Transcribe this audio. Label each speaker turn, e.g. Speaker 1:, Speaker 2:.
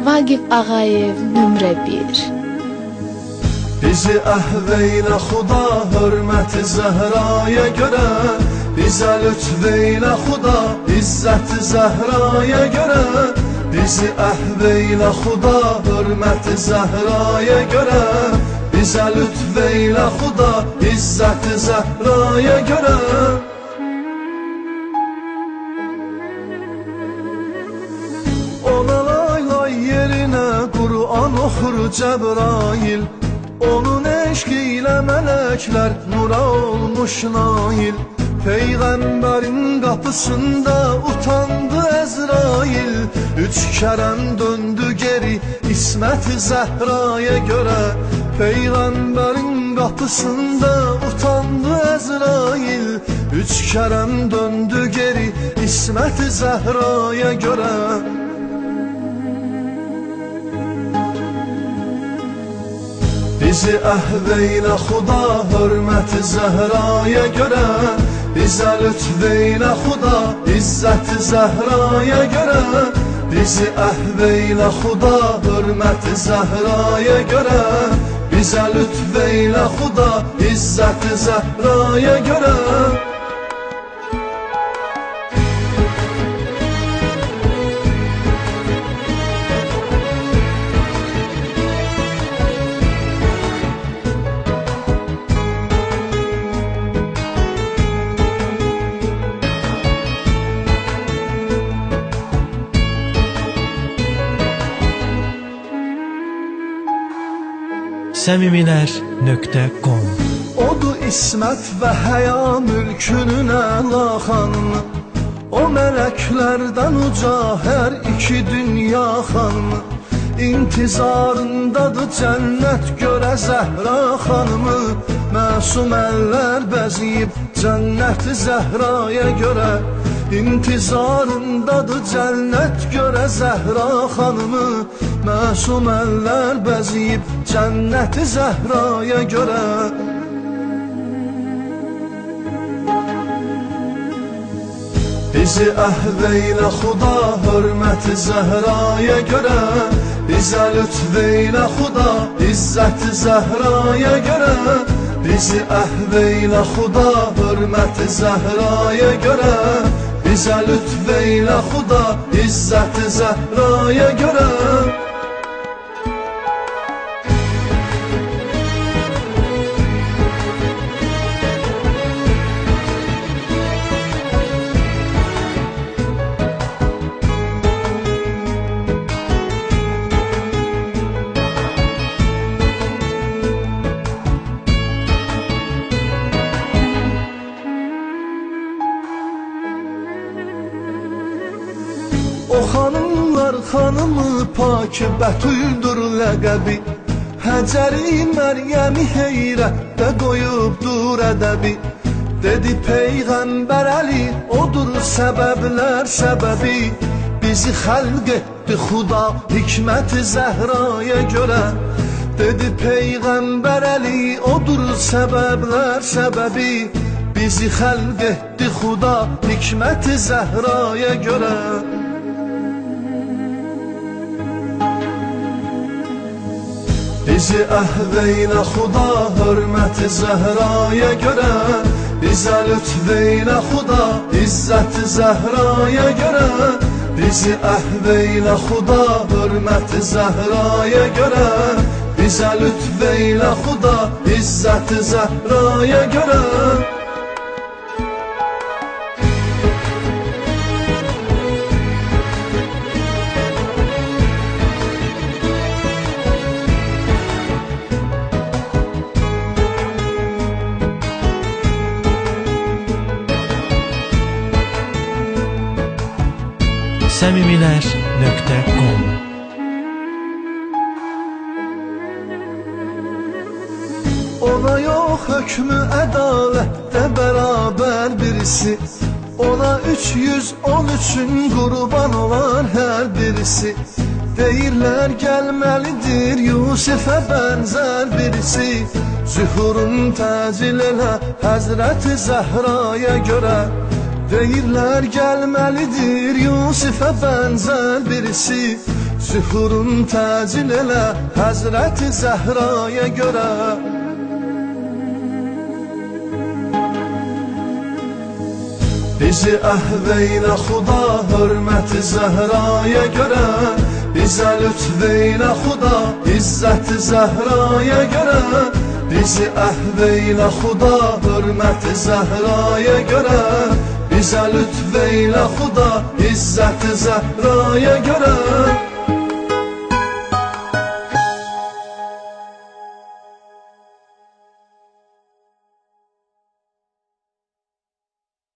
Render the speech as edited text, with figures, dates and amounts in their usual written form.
Speaker 1: Vaqif Ağayev nömrə 1.
Speaker 2: Bizi əhveylə xuda, hörməti Zəhraya görə, bizə lütfeylə xuda, izzəti Zəhraya görə. Bizi əhveylə xuda, hörməti Zəhraya görə, bizə lütfeylə xuda, izzəti Zəhraya görə. Ona lay lay yerinə Qur'an oxur Cəbrail, onun eşqi ilə mələklər nura olmuş nail. Peyğəmbərin qapısında utandı Əzrail, 3 kərəm döndü geri İsmət-i Zəhraya görə. Peyğəmbərin qapısında utandı Əzrail, 3 kərəm döndü geri İsmət-i Zəhraya görə. Bizi əhveylə xuda, hörməti Zəhraya görə, bizə lütfeylə xuda, izzəti Zəhraya görə. Bizi əhveylə xuda, hörməti Zəhraya görə, bizə lütfeylə xuda, izzəti Zəhraya görə.
Speaker 3: Samimilər.com
Speaker 2: Odur İsmət və həya mülkünün əla xanımı, o mələklərdən uca hər iki dünya xanımı. İntizarındadır cənnət görə Zəhra xanımı, məsum əllər bəziyib cənnəti Zəhraya görə. İntizarındadır cənnət görə Zəhra xanımı, məsum əllər bəziyib cənnəti Zəhraya görə. Bizi əhveylə xuda, hörməti Zəhraya görə, bizə lütfeylə xuda, izzəti Zəhraya görə. Bizi əhveylə xuda, hörməti Zəhraya görə, bizə lütfeylə xuda, izzəti Zəhraya görə. O xanımlar xanımı Pakı Bətüldür ləqəbi, Həcəri Məryəmi heyrətdə qoyubdur ədəbi. Dedi Peyğəmbər Əli odur səbəblər səbəbi, bizi xəlq etdi xuda hikməti Zəhraya görə. Dedi Peyğəmbər Əli odur səbəblər səbəbi, bizi xəlq etdi xuda hikməti Zəhraya görə. Bizi əhveylə xuda, hörməti Zəhraya görə, bizə lütfeylə xuda, izzəti Zəhraya görə. Bizi əhveylə xuda, hörməti Zəhraya görə, bizə lütfeylə xuda, izzəti Zəhraya görə.
Speaker 3: Samimilər.com
Speaker 2: Ona yox hökmü ədalətdə bərabər birisi, ona 313-ün qurban olar hər birisi. Deyirlər gəlməlidir Yusifə bənzər birisi, zühurun təcil elə Həzrəti Zəhraya görə. Deyirlər gəlməlidir Yusifə bənzər birisi, Zühurun təcil elə Həzrəti Zəhraya görə. Bizi əhveylə xuda hörməti Zəhraya görə. Bizə lütfeylə xuda İzzəti Zəhraya görə. Bizi əhveylə xuda hörməti Zəhraya görə. Bizə lütfeylə xuda İzzəti Zəhraya görə.